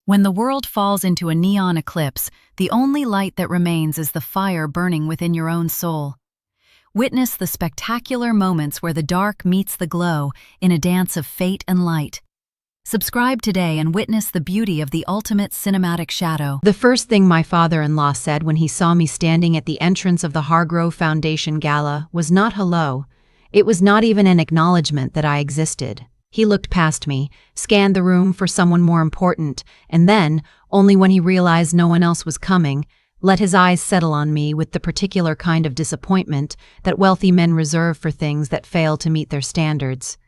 When the world falls into a neon eclipse, the only light that remains is the fire burning within your own soul. Witness the spectacular moments where the dark meets the glow in a dance of fate and light. Subscribe today and witness the beauty of the ultimate cinematic shadow. The first thing my father-in-law said when he saw me standing at the entrance of the Hargrove Foundation Gala was not hello. It was not even an acknowledgement that I existed. He looked past me, scanned the room for someone more important, and then, only when he realized no one else was coming, let his eyes settle on me with the particular kind of disappointment that wealthy men reserve for things that fail to meet their standards.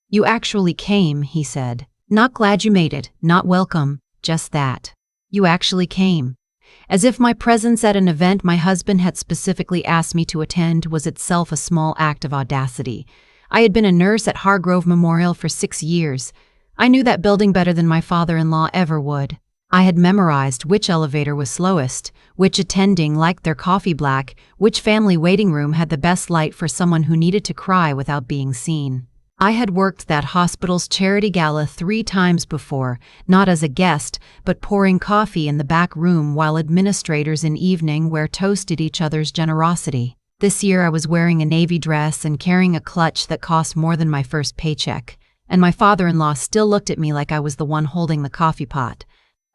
"You actually came," he said. "Not glad you made it, not welcome, just that. You actually came." As if my presence at an event my husband had specifically asked me to attend was itself a small act of audacity. I had been a nurse at Hargrove Memorial for 6 years. I knew that building better than my father-in-law ever would. I had memorized which elevator was slowest, which attending liked their coffee black, which family waiting room had the best light for someone who needed to cry without being seen. I had worked that hospital's charity gala 3 times before, not as a guest, but pouring coffee in the back room while administrators in evening wear toasted each other's generosity. This year I was wearing a navy dress and carrying a clutch that cost more than my first paycheck, and my father-in-law still looked at me like I was the one holding the coffee pot.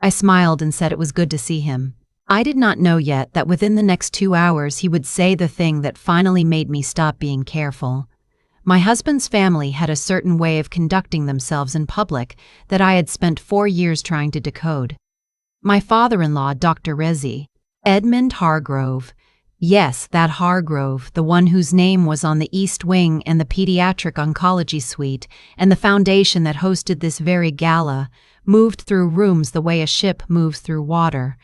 I smiled and said it was good to see him. I did not know yet that within the next 2 hours he would say the thing that finally made me stop being careful. My husband's family had a certain way of conducting themselves in public that I had spent 4 years trying to decode. My father-in-law, Dr. Edmund Hargrove. Yes, that Hargrove, the one whose name was on the East Wing and the pediatric oncology suite, and the foundation that hosted this very gala, moved through rooms the way a ship moves through water.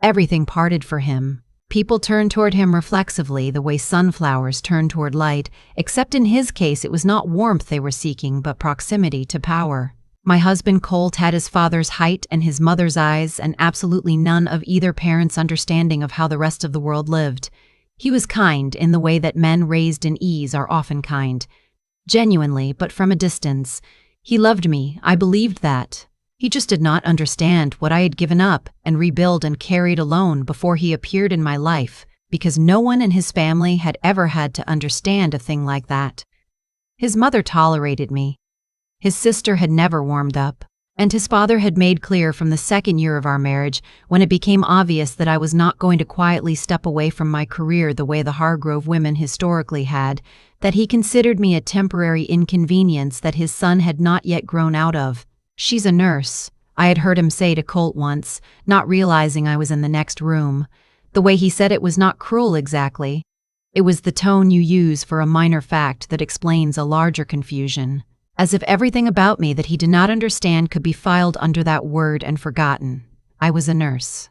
Everything parted for him. People turned toward him reflexively the way sunflowers turn toward light, except in his case it was not warmth they were seeking but proximity to power. My husband Colt had his father's height and his mother's eyes and absolutely none of either parent's understanding of how the rest of the world lived. He was kind in the way that men raised in ease are often kind. Genuinely, but from a distance. He loved me, I believed that. He just did not understand what I had given up and rebuilt and carried alone before he appeared in my life, because no one in his family had ever had to understand a thing like that. His mother tolerated me. His sister had never warmed up, and his father had made clear from the 2nd year of our marriage, when it became obvious that I was not going to quietly step away from my career the way the Hargrove women historically had, that he considered me a temporary inconvenience that his son had not yet grown out of. "She's a nurse," I had heard him say to Colt once, not realizing I was in the next room. The way he said it was not cruel exactly. It was the tone you use for a minor fact that explains a larger confusion. As if everything about me that he did not understand could be filed under that word and forgotten. I was a nurse.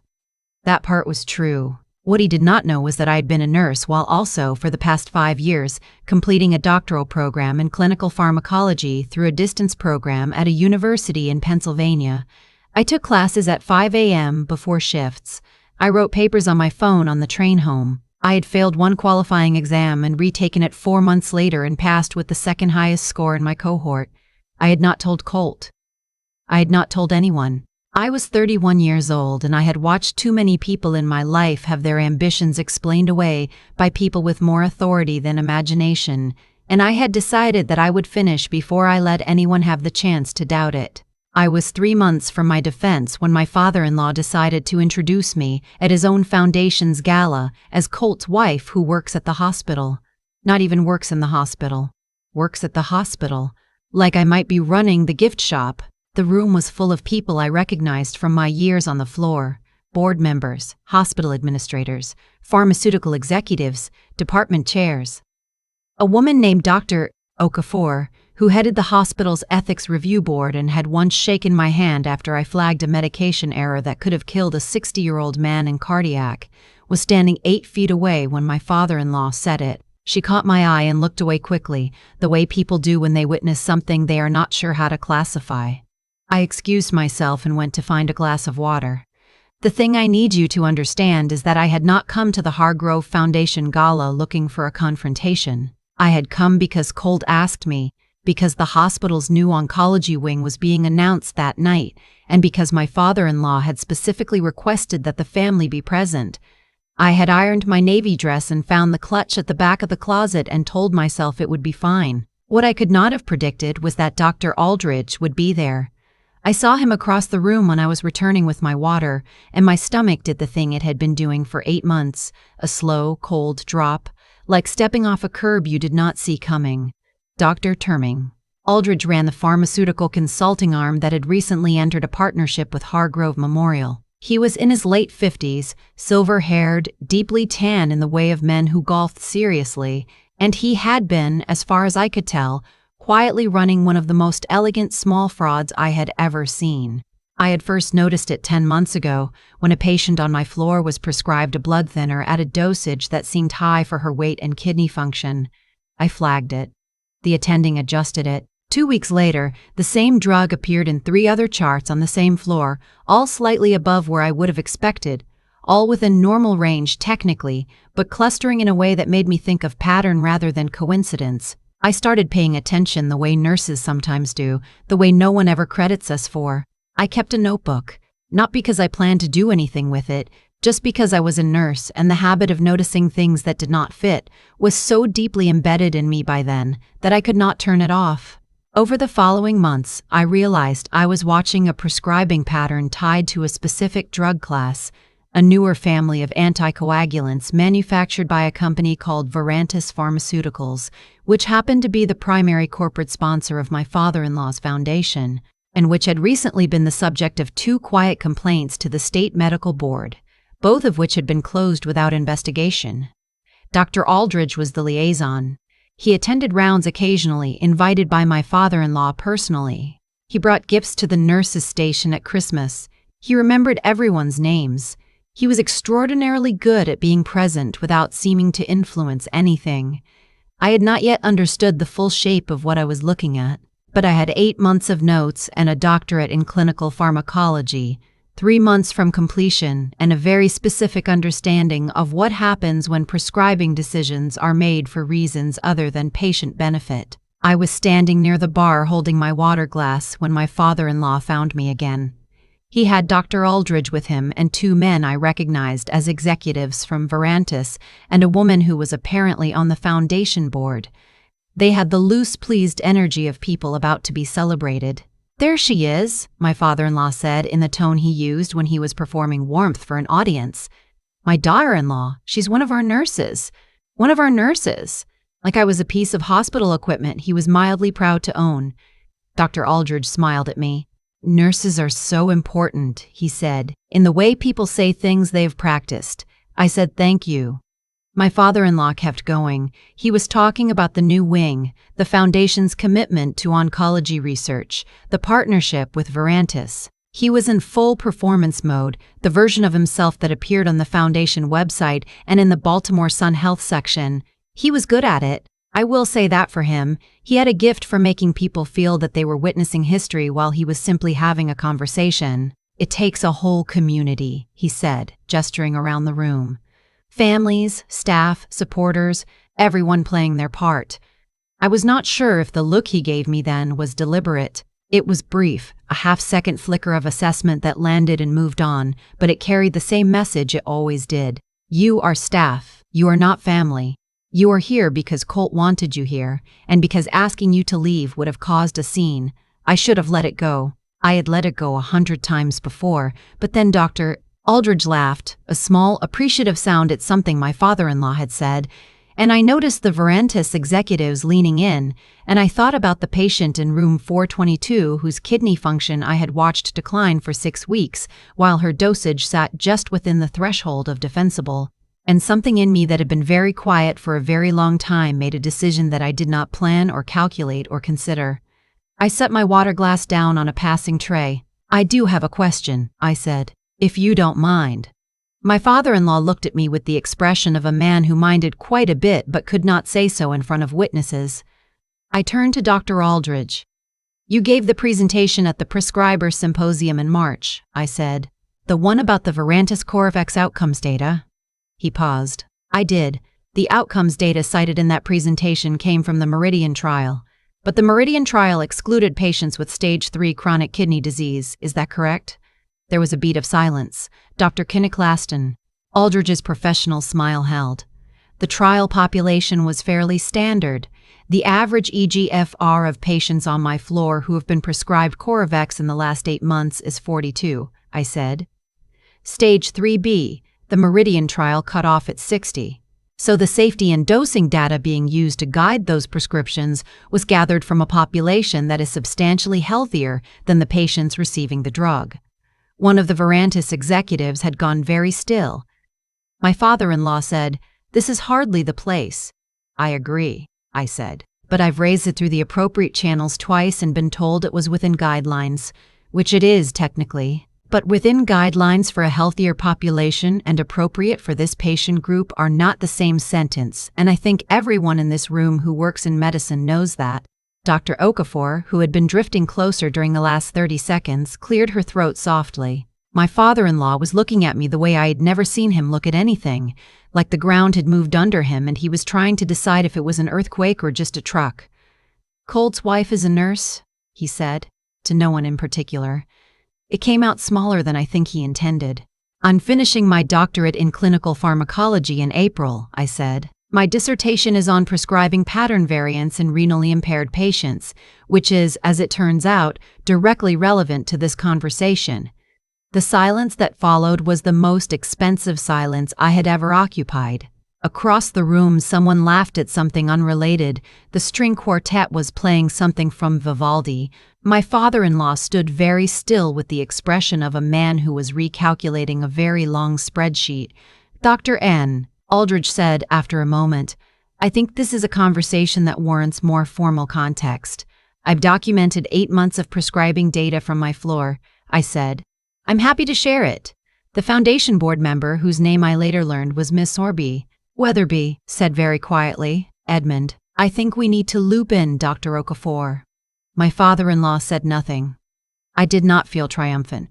That part was true. What he did not know was that I had been a nurse while also, for the past 5 years, completing a doctoral program in clinical pharmacology through a distance program at a university in Pennsylvania. I took classes at 5 a.m. before shifts. I wrote papers on my phone on the train home. I had failed 1 qualifying exam and retaken it 4 months later and passed with the 2nd highest score in my cohort. I had not told Colt. I had not told anyone. I was 31 years old and I had watched too many people in my life have their ambitions explained away by people with more authority than imagination, and I had decided that I would finish before I let anyone have the chance to doubt it. I was 3 months from my defense when my father-in-law decided to introduce me at his own foundation's gala as Colt's wife who works at the hospital. Not even works in the hospital. Works at the hospital. Like I might be running the gift shop. The room was full of people I recognized from my years on the floor. Board members, hospital administrators, pharmaceutical executives, department chairs. A woman named Dr. Okafor, who headed the hospital's ethics review board and had once shaken my hand after I flagged a medication error that could have killed a 60-year-old man in cardiac, was standing 8 feet away when my father-in-law said it. She caught my eye and looked away quickly, the way people do when they witness something they are not sure how to classify. I excused myself and went to find a glass of water. The thing I need you to understand is that I had not come to the Hargrove Foundation Gala looking for a confrontation. I had come because Colt asked me. because the hospital's new oncology wing was being announced that night, and because my father-in-law had specifically requested that the family be present. I had ironed my navy dress and found the clutch at the back of the closet and told myself it would be fine. What I could not have predicted was that Dr. Aldridge would be there. I saw him across the room when I was returning with my water, and my stomach did the thing it had been doing for 8 months, a slow, cold drop, like stepping off a curb you did not see coming. Dr. Terming. Aldridge ran the pharmaceutical consulting arm that had recently entered a partnership with Hargrove Memorial. He was in his late 50s, silver-haired, deeply tan in the way of men who golfed seriously, and he had been, as far as I could tell, quietly running one of the most elegant small frauds I had ever seen. I had first noticed it 10 months ago, when a patient on my floor was prescribed a blood thinner at a dosage that seemed high for her weight and kidney function. I flagged it. The attending adjusted it. 2 weeks later, the same drug appeared in 3 other charts on the same floor, all slightly above where I would have expected, all within normal range technically, but clustering in a way that made me think of pattern rather than coincidence. I started paying attention the way nurses sometimes do, the way no one ever credits us for. I kept a notebook, not because I planned to do anything with it, just because I was a nurse and the habit of noticing things that did not fit was so deeply embedded in me by then that I could not turn it off. Over the following months, I realized I was watching a prescribing pattern tied to a specific drug class, a newer family of anticoagulants manufactured by a company called Verantis Pharmaceuticals, which happened to be the primary corporate sponsor of my father-in-law's foundation, and which had recently been the subject of 2 quiet complaints to the state medical board, both of which had been closed without investigation. Dr. Aldridge was the liaison. He attended rounds occasionally, invited by my father-in-law personally. He brought gifts to the nurses' station at Christmas. He remembered everyone's names. He was extraordinarily good at being present without seeming to influence anything. I had not yet understood the full shape of what I was looking at, but I had 8 months of notes and a doctorate in clinical pharmacology, 3 months from completion, and a very specific understanding of what happens when prescribing decisions are made for reasons other than patient benefit. I was standing near the bar holding my water glass when my father-in-law found me again. He had Dr. Aldridge with him and 2 men I recognized as executives from Verantis and a woman who was apparently on the foundation board. They had the loose, pleased energy of people about to be celebrated. "There she is," my father-in-law said in the tone he used when he was performing warmth for an audience. "My daughter-in-law, she's one of our nurses. One of our nurses." Like I was a piece of hospital equipment he was mildly proud to own. Dr. Aldridge smiled at me. "Nurses are so important," he said, "in the way people say things they've practiced." I said thank you. My father-in-law kept going. He was talking about the new wing, the foundation's commitment to oncology research, the partnership with Verantis. He was in full performance mode, the version of himself that appeared on the foundation website and in the Baltimore Sun Health section. He was good at it. I will say that for him. He had a gift for making people feel that they were witnessing history while he was simply having a conversation. "It takes a whole community," he said, gesturing around the room. Families, staff, supporters, everyone playing their part. I was not sure if the look he gave me then was deliberate. It was brief, a half-second flicker of assessment that landed and moved on, but it carried the same message it always did. You are staff. You are not family. You are here because Colt wanted you here, and because asking you to leave would have caused a scene. I should have let it go. I had let it go 100 times before, but then Dr. Aldridge laughed, a small, appreciative sound at something my father-in-law had said, and I noticed the Verantis executives leaning in, and I thought about the patient in room 422 whose kidney function I had watched decline for 6 weeks, while her dosage sat just within the threshold of defensible. And something in me that had been very quiet for a very long time made a decision that I did not plan or calculate or consider. I set my water glass down on a passing tray. "I do have a question," I said, "if you don't mind." My father-in-law looked at me with the expression of a man who minded quite a bit but could not say so in front of witnesses. I turned to Dr. Aldridge. "You gave the presentation at the Prescriber Symposium in March," I said. "The one about the Verantis CorvX outcomes data?" He paused. "I did. The outcomes data cited in that presentation came from the Meridian trial. But the Meridian trial excluded patients with stage 3 chronic kidney disease, is that correct? There was a beat of silence. Dr. Kinnick-Laston. Aldridge's professional smile held. The trial population was fairly standard. The average eGFR of patients on my floor who have been prescribed Corovex in the last 8 months is 42, I said. Stage 3B, the Meridian trial cut off at 60. So the safety and dosing data being used to guide those prescriptions was gathered from a population that is substantially healthier than the patients receiving the drug. One of the Verantis executives had gone very still. My father-in-law said, "This is hardly the place." "I agree," I said, "but I've raised it through the appropriate channels twice and been told it was within guidelines, which it is technically. But within guidelines for a healthier population and appropriate for this patient group are not the same sentence, and I think everyone in this room who works in medicine knows that." Dr. Okafor, who had been drifting closer during the last 30 seconds, cleared her throat softly. My father-in-law was looking at me the way I had never seen him look at anything, like the ground had moved under him and he was trying to decide if it was an earthquake or just a truck. "Colt's wife is a nurse," he said, to no one in particular. It came out smaller than I think he intended. "I'm finishing my doctorate in clinical pharmacology in April," I said. "My dissertation is on prescribing pattern variants in renally impaired patients, which is, as it turns out, directly relevant to this conversation." The silence that followed was the most expensive silence I had ever occupied. Across the room, someone laughed at something unrelated. The string quartet was playing something from Vivaldi. My father-in-law stood very still with the expression of a man who was recalculating a very long spreadsheet. "Dr. N," Aldridge said after a moment, "I think this is a conversation that warrants more formal context. I've documented 8 months of prescribing data from my floor," I said. "I'm happy to share it." The foundation board member, whose name I later learned was Miss Sorby, Weatherby, said very quietly, "Edmund, I think we need to loop in Dr. Okafor." My father-in-law said nothing. I did not feel triumphant.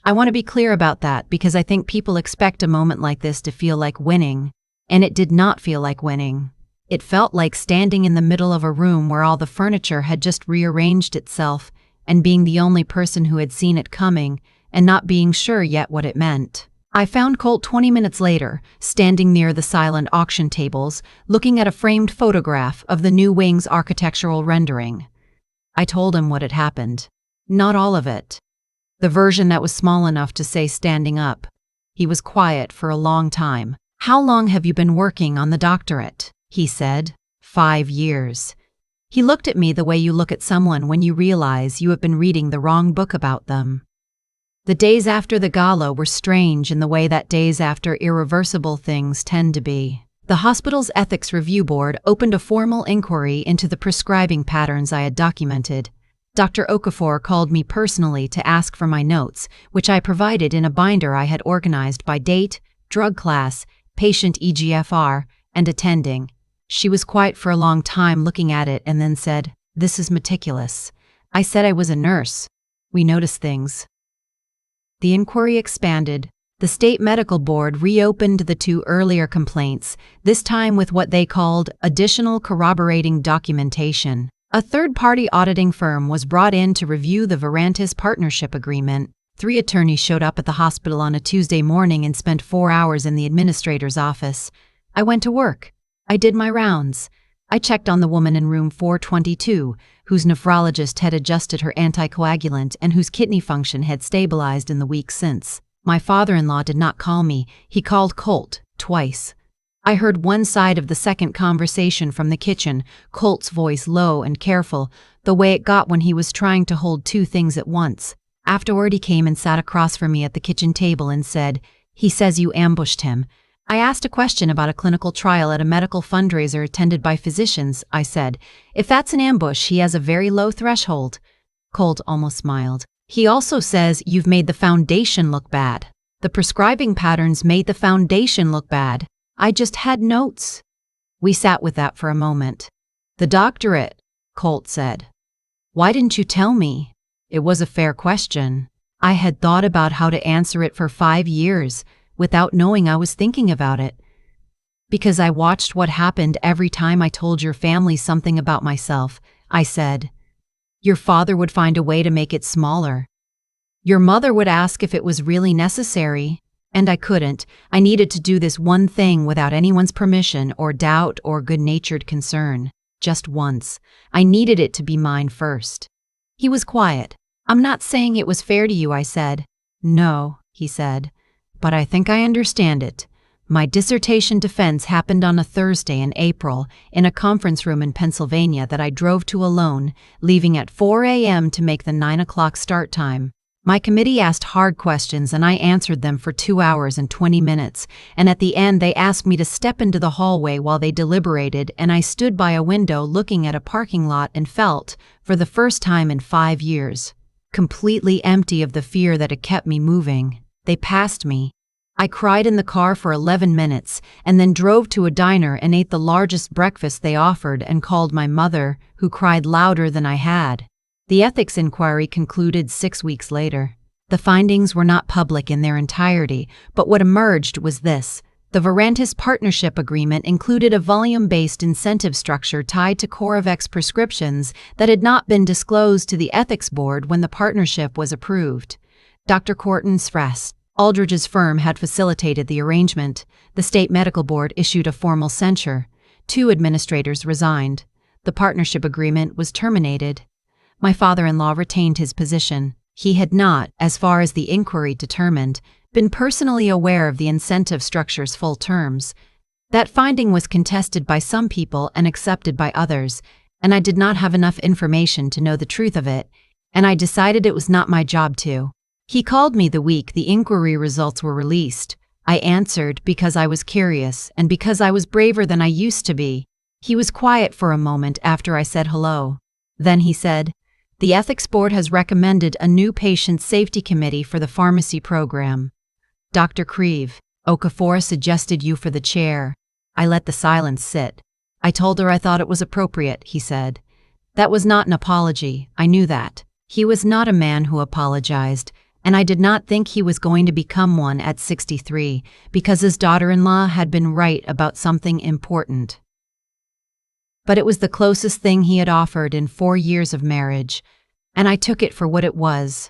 I want to be clear about that because I think people expect a moment like this to feel like winning, and it did not feel like winning. It felt like standing in the middle of a room where all the furniture had just rearranged itself and being the only person who had seen it coming and not being sure yet what it meant. I found Colt 20 minutes later, standing near the silent auction tables, looking at a framed photograph of the new wing's architectural rendering. I told him what had happened. Not all of it. The version that was small enough to say standing up. He was quiet for a long time. "How long have you been working on the doctorate?" he said. 5 years. He looked at me the way you look at someone when you realize you have been reading the wrong book about them. The days after the gala were strange in the way that days after irreversible things tend to be. The hospital's ethics review board opened a formal inquiry into the prescribing patterns I had documented. Dr. Okafor called me personally to ask for my notes, which I provided in a binder I had organized by date, drug class, patient eGFR, and attending. She was quiet for a long time looking at it and then said, "This is meticulous." I said I was a nurse. "We notice things." The inquiry expanded. The state medical board reopened the 2 earlier complaints, this time with what they called additional corroborating documentation. A third-party auditing firm was brought in to review the Verantis partnership agreement. 3 attorneys showed up at the hospital on a Tuesday morning and spent 4 hours in the administrator's office. I went to work. I did my rounds. I checked on the woman in room 422, whose nephrologist had adjusted her anticoagulant and whose kidney function had stabilized in the weeks since. My father-in-law did not call me. He called Colt, twice. I heard one side of the second conversation from the kitchen, Colt's voice low and careful, the way it got when he was trying to hold 2 things at once. Afterward, he came and sat across from me at the kitchen table and said, "He says you ambushed him." I asked a question about a clinical trial at a medical fundraiser attended by physicians. I said, "If that's an ambush, he has a very low threshold." Colt almost smiled. "He also says you've made the foundation look bad." The prescribing patterns made the foundation look bad. I just had notes. We sat with that for a moment. "The doctorate," Colt said. "Why didn't you tell me?" It was a fair question. I had thought about how to answer it for 5 years, without knowing I was thinking about it. Because I watched what happened every time I told your family something about myself. I said. Your father would find a way to make it smaller. Your mother would ask if it was really necessary. And I couldn't. I needed to do this one thing without anyone's permission or doubt or good-natured concern. Just once. I needed it to be mine first. He was quiet. I'm not saying it was fair to you, I said. No, he said. But I think I understand it. My dissertation defense happened on a Thursday in April in a conference room in Pennsylvania that I drove to alone, leaving at 4 a.m. to make the 9 o'clock start time. My committee asked hard questions and I answered them for 2 hours and 20 minutes, and at the end they asked me to step into the hallway while they deliberated, and I stood by a window looking at a parking lot and felt, for the first time in 5 years, completely empty of the fear that had kept me moving. They passed me. I cried in the car for 11 minutes and then drove to a diner and ate the largest breakfast they offered and called my mother, who cried louder than I had. The ethics inquiry concluded 6 weeks later. The findings were not public in their entirety, but what emerged was this. The Verantis Partnership Agreement included a volume-based incentive structure tied to CoreVex prescriptions that had not been disclosed to the Ethics Board when the partnership was approved. Dr. Corton Sfras, Aldridge's firm, had facilitated the arrangement. The State Medical Board issued a formal censure. 2 administrators resigned. The partnership agreement was terminated. My father-in-law retained his position. He had not, as far as the inquiry determined, been personally aware of the incentive structure's full terms. That finding was contested by some people and accepted by others, and I did not have enough information to know the truth of it, and I decided it was not my job to. He called me the week the inquiry results were released. I answered because I was curious and because I was braver than I used to be. He was quiet for a moment after I said hello. Then he said, "The Ethics Board has recommended a new patient safety committee for the pharmacy program. Dr. Creve, Okafor suggested you for the chair." I let the silence sit. "I told her I thought it was appropriate," he said. That was not an apology, I knew that. He was not a man who apologized, and I did not think he was going to become one at 63, because his daughter-in-law had been right about something important. But it was the closest thing he had offered in 4 years of marriage, and I took it for what it was.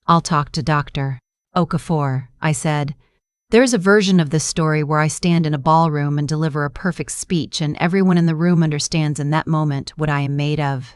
"I'll talk to Dr. Okafor," I said. There's a version of this story where I stand in a ballroom and deliver a perfect speech and everyone in the room understands in that moment what I am made of.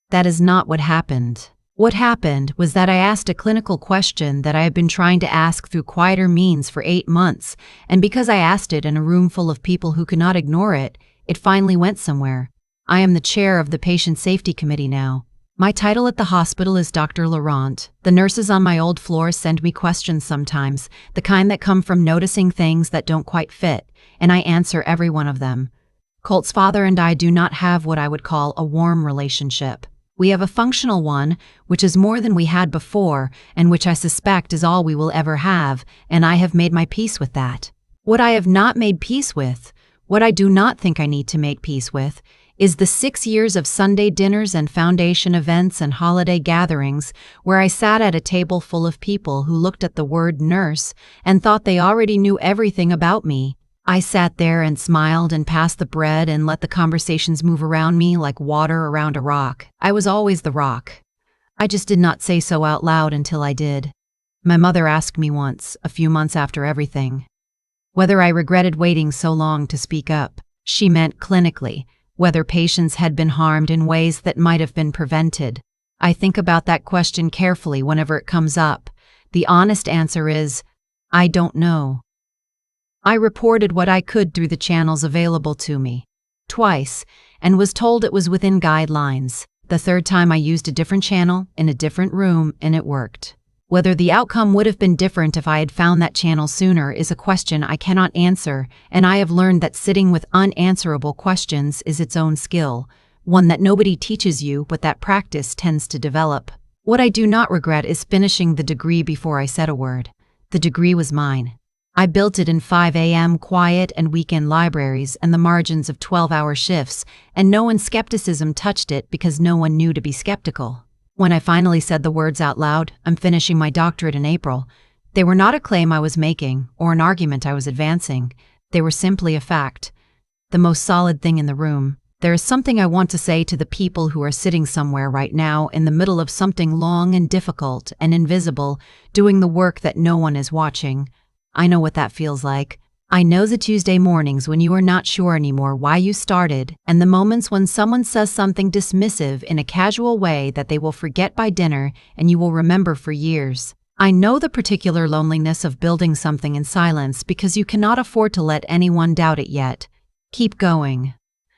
That is not what happened. What happened was that I asked a clinical question that I had been trying to ask through quieter means for 8 months, and because I asked it in a room full of people who could not ignore it, it finally went somewhere. I am the chair of the Patient Safety Committee now. My title at the hospital is Dr. Laurent. The nurses on my old floor send me questions sometimes, the kind that come from noticing things that don't quite fit, and I answer every one of them. Colt's father and I do not have what I would call a warm relationship. We have a functional one, which is more than we had before, and which I suspect is all we will ever have, and I have made my peace with that. What I have not made peace with, what I do not think I need to make peace with, is the 6 years of Sunday dinners and foundation events and holiday gatherings where I sat at a table full of people who looked at the word nurse and thought they already knew everything about me. I sat there and smiled and passed the bread and let the conversations move around me like water around a rock. I was always the rock. I just did not say so out loud until I did. My mother asked me once, a few months after everything, whether I regretted waiting so long to speak up. She meant clinically, whether patients had been harmed in ways that might have been prevented. I think about that question carefully whenever it comes up. The honest answer is, I don't know. I reported what I could through the channels available to me. Twice, and was told it was within guidelines. The third time I used a different channel, in a different room, and it worked. Whether the outcome would have been different if I had found that channel sooner is a question I cannot answer, and I have learned that sitting with unanswerable questions is its own skill, one that nobody teaches you but that practice tends to develop. What I do not regret is finishing the degree before I said a word. The degree was mine. I built it in 5 a.m. quiet and weekend libraries and the margins of 12-hour shifts, and no one's skepticism touched it because no one knew to be skeptical. When I finally said the words out loud, "I'm finishing my doctorate in April," they were not a claim I was making or an argument I was advancing. They were simply a fact. The most solid thing in the room. There is something I want to say to the people who are sitting somewhere right now in the middle of something long and difficult and invisible, doing the work that no one is watching. I know what that feels like. I know the Tuesday mornings when you are not sure anymore why you started, and the moments when someone says something dismissive in a casual way that they will forget by dinner and you will remember for years. I know the particular loneliness of building something in silence because you cannot afford to let anyone doubt it yet. Keep going.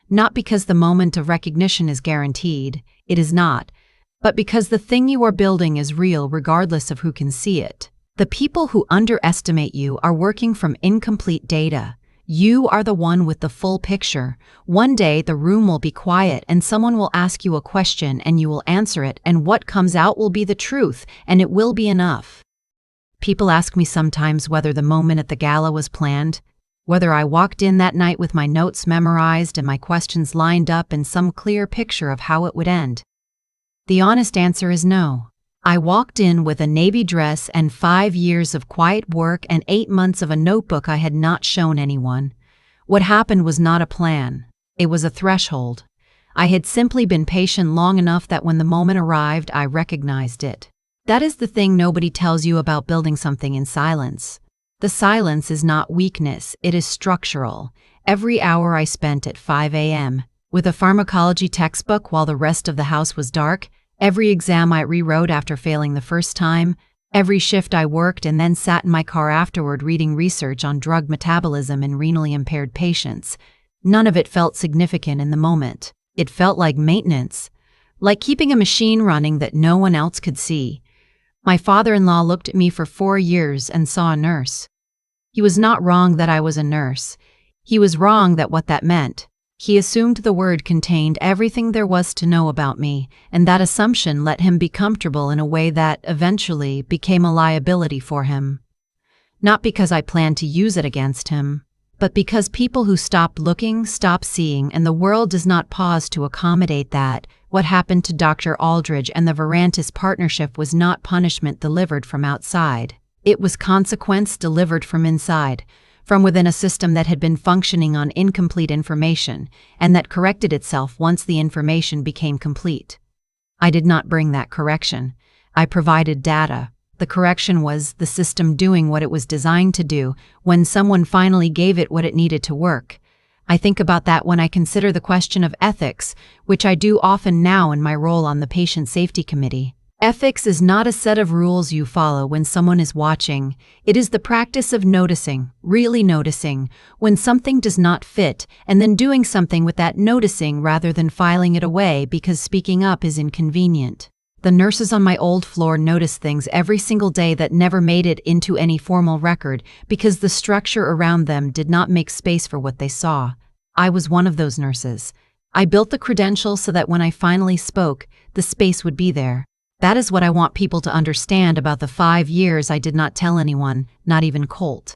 Not because the moment of recognition is guaranteed, it is not, but because the thing you are building is real regardless of who can see it. The people who underestimate you are working from incomplete data. You are the one with the full picture. One day the room will be quiet and someone will ask you a question and you will answer it, and what comes out will be the truth, and it will be enough. People ask me sometimes whether the moment at the gala was planned, whether I walked in that night with my notes memorized and my questions lined up in some clear picture of how it would end. The honest answer is no. I walked in with a navy dress and 5 years of quiet work and 8 months of a notebook I had not shown anyone. What happened was not a plan. It was a threshold. I had simply been patient long enough that when the moment arrived, I recognized it. That is the thing nobody tells you about building something in silence. The silence is not weakness, it is structural. Every hour I spent at 5 a.m. with a pharmacology textbook while the rest of the house was dark, every exam I rewrote after failing the first time, every shift I worked and then sat in my car afterward reading research on drug metabolism in renally impaired patients, none of it felt significant in the moment. It felt like maintenance, like keeping a machine running that no one else could see. My father-in-law looked at me for 4 years and saw a nurse. He was not wrong that I was a nurse. He was wrong that what that meant. He assumed the word contained everything there was to know about me, and that assumption let him be comfortable in a way that, eventually, became a liability for him. Not because I planned to use it against him, but because people who stop looking, stop seeing, and the world does not pause to accommodate that. What happened to Dr. Aldridge and the Verantis partnership was not punishment delivered from outside. It was consequence delivered from inside, from within a system that had been functioning on incomplete information, and that corrected itself once the information became complete. I did not bring that correction. I provided data. The correction was the system doing what it was designed to do when someone finally gave it what it needed to work. I think about that when I consider the question of ethics, which I do often now in my role on the Patient Safety Committee. Ethics is not a set of rules you follow when someone is watching. It is the practice of noticing, really noticing, when something does not fit, and then doing something with that noticing rather than filing it away because speaking up is inconvenient. The nurses on my old floor noticed things every single day that never made it into any formal record because the structure around them did not make space for what they saw. I was one of those nurses. I built the credentials so that when I finally spoke, the space would be there. That is what I want people to understand about the 5 years I did not tell anyone, not even Colt.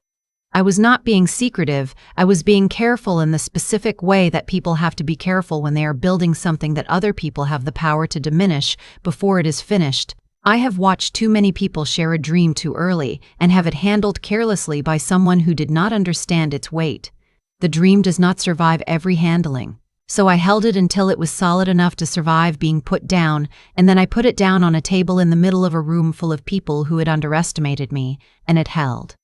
I was not being secretive, I was being careful in the specific way that people have to be careful when they are building something that other people have the power to diminish before it is finished. I have watched too many people share a dream too early and have it handled carelessly by someone who did not understand its weight. The dream does not survive every handling. So I held it until it was solid enough to survive being put down, and then I put it down on a table in the middle of a room full of people who had underestimated me, and it held.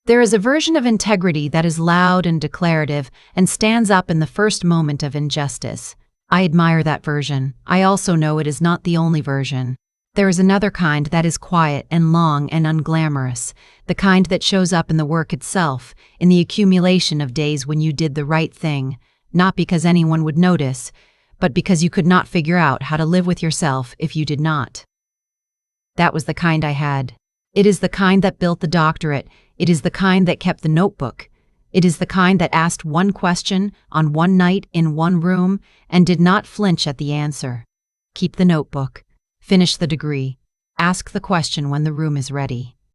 There is a version of integrity that is loud and declarative and stands up in the first moment of injustice. I admire that version. I also know it is not the only version. There is another kind that is quiet and long and unglamorous, the kind that shows up in the work itself, in the accumulation of days when you did the right thing, not because anyone would notice, but because you could not figure out how to live with yourself if you did not. That was the kind I had. It is the kind that built the doctorate. It is the kind that kept the notebook. It is the kind that asked one question on one night in one room and did not flinch at the answer. Keep the notebook. Finish the degree. Ask the question when the room is ready.